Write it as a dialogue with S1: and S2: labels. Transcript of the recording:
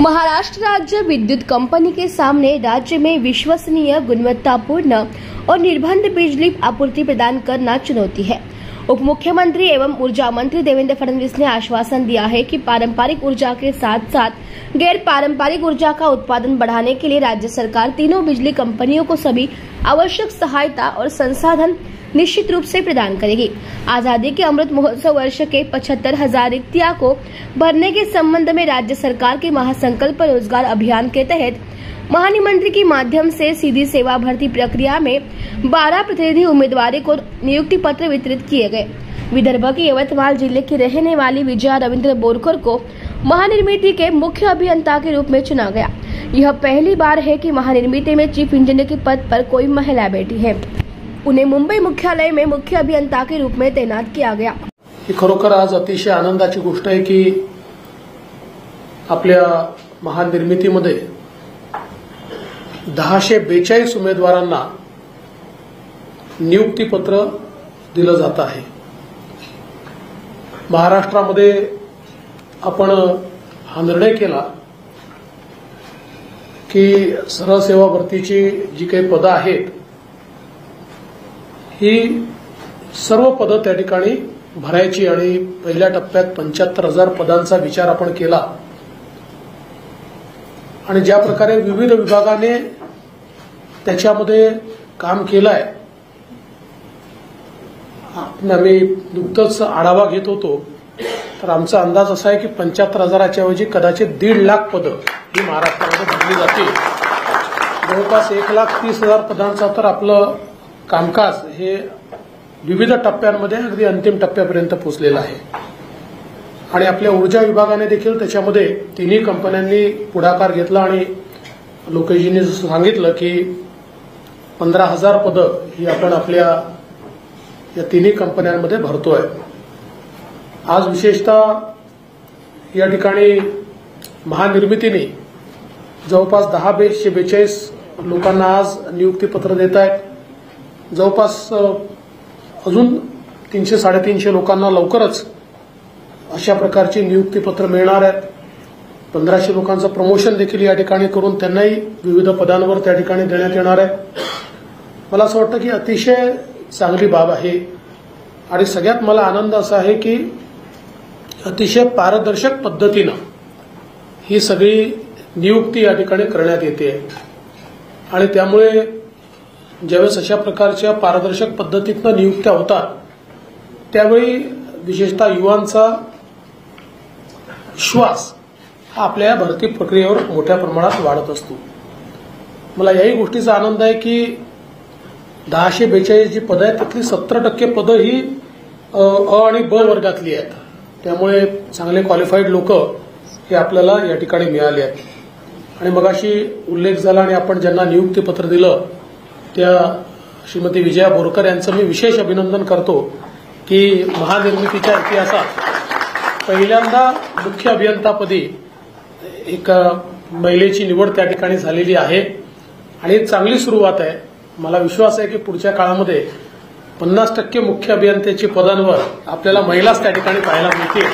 S1: महाराष्ट्र राज्य विद्युत कंपनी के सामने राज्य में विश्वसनीय, गुणवत्तापूर्ण और निर्बाध बिजली आपूर्ति प्रदान करना चुनौती है। उप मुख्यमंत्री एवं ऊर्जा मंत्री देवेंद्र फडणवीस ने आश्वासन दिया है कि पारंपरिक ऊर्जा के साथ साथ गैर पारंपरिक ऊर्जा का उत्पादन बढ़ाने के लिए राज्य सरकार तीनों बिजली कंपनियों को सभी आवश्यक सहायता और संसाधन निश्चित रूप से प्रदान करेगी। आजादी के अमृत महोत्सव वर्ष के 75,000 रिक्तियां को भरने के संबंध में राज्य सरकार के महासंकल्प रोजगार अभियान के तहत महानिमंत्री के माध्यम से सीधी सेवा भर्ती प्रक्रिया में 12 प्रतिनिधि उम्मीदवारों को नियुक्ति पत्र वितरित किए गए। विदर्भ के यवतमाल जिले की रहने वाली विजया रविंद्र बोरकर को महानिर्मिती के मुख्य अभियंता के रूप में चुना गया। यह पहली बार है कि महानिर्मिती में चीफ इंजीनियर के पद पर कोई महिला बेटी है। उन्हें मुंबई मुख्यालय में मुख्य अभियंता के रूप में तैनात किया गया।
S2: खरोखर आज अतिशय आनंदाची गोष्ट आहे की आपल्या महानिर्मितीमध्ये 1042 उमेदवारांना नियुक्तीपत्र दिलं जात आहे। महाराष्ट्रामध्ये आपण हा निर्णय केला की सरळ सेवा भरतीची जी काही पदं आहेत ही सर्व पदं त्या ठिकाणी भरायची आणि पहिल्या टप्प्यात 75,000 पदांचा विचार आपण केला आणि ज्या प्रकारे विविध विभागाने त्याच्यामध्ये काम केलंय, आम्ही नुकतंच आढावा घेत होतो तर आमचा अंदाज असा आहे की 75,000च्या ऐवजी कदाचित 1.5 लाख पदं ही महाराष्ट्रामध्ये भरली जातील। जवळपास 1,30,000 पदांचा तर आपलं कामकाज हे विविध टप्प्यांमध्ये अगदी अंतिम टप्प्यापर्यंत पोहोचलेलं आहे आणि आपल्या ऊर्जा विभागाने देखील त्याच्यामध्ये तिन्ही कंपन्यांनी पुढाकार घेतला आणि लोकेशजींनी सांगितलं की 15,000 पदं ही आपण आपल्या या तिन्ही कंपन्यांमध्ये भरतोय। आज विशेषतः या ठिकाणी महानिर्मितीने जवळपास 1042 लोकांना आज नियुक्तीपत्र देत आहेत। जवळपास अजून 300-350 लोकांना लवकरच अशा प्रकारची नियुक्तीपत्र मिळणार आहेत। 1500 लोकांचं प्रमोशन देखील या ठिकाणी करून त्यांनाही विविध पदांवर त्या ठिकाणी देण्यात येणार आहे। मला असं वाटतं की अतिशय चांगली बाब आहे आणि सगळ्यात मला आनंद असा आहे की अतिशय पारदर्शक पद्धतीनं ही सगळी नियुक्ती या ठिकाणी करण्यात येते आणि त्यामुळे ज्यावेळेस अशा प्रकारच्या पारदर्शक पद्धतीनं नियुक्त्या होतात त्यावेळी विशेषतः युवांचा विश्वास हा आपल्या या भरती प्रक्रियेवर मोठ्या प्रमाणात वाढत असतो। मला याही गोष्टीचा आनंद आहे की 1042 जी पदं आहेत त्यातली 70% पदं ही अ आणि ब वर्गातली आहेत। त्यामुळे चांगले क्वालिफाईड लोक हे आपल्याला या ठिकाणी मिळाले आहेत आणि मगाशी उल्लेख झाला आणि आपण ज्यांना नियुक्तीपत्र दिलं त्या श्रीमती विजया बोरकर यांचं मी विशेष अभिनंदन करतो की महानिर्मितीच्या इतिहासात पहिल्यांदा मुख्य अभियंतापदी एक महिलेची निवड त्या ठिकाणी झालेली आहे आणि चांगली सुरुवात आहे। मला विश्वास आहे की पुढच्या काळामध्ये 50% मुख्य अभियंत्याची पदांवर आपल्याला महिलाच त्या ठिकाणी पाहायला मिळतील।